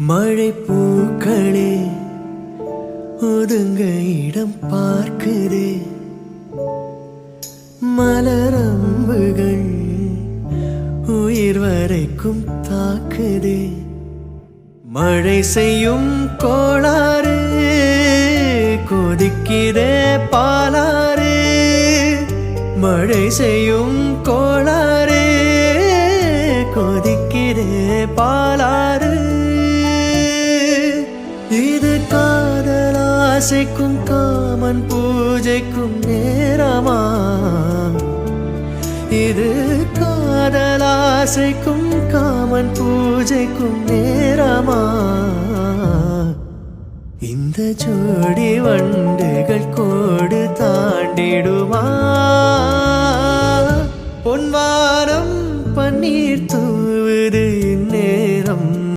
மழை பூக்களே ஒதுங்க இடம் பார்க்குதே, மலரம்புகள் உயிர் வரைக்கும் தாக்குதே. மழை செய்யும் கோளாறு கொதிக்கிறே பாலாறு, மழை செய்யும் கோளாறு கொதிக்கிறே பாலாறு. இது காதலாசைக்கும் காமன் பூஜைக்கும் நேரமா, இது காதலாசைக்கும் காமன் பூஜைக்கும் நேரமா. இந்த ஜோடி வண்டுகள் கோடு தாண்டிடுமா, பொன்வாரம் பன்னீர்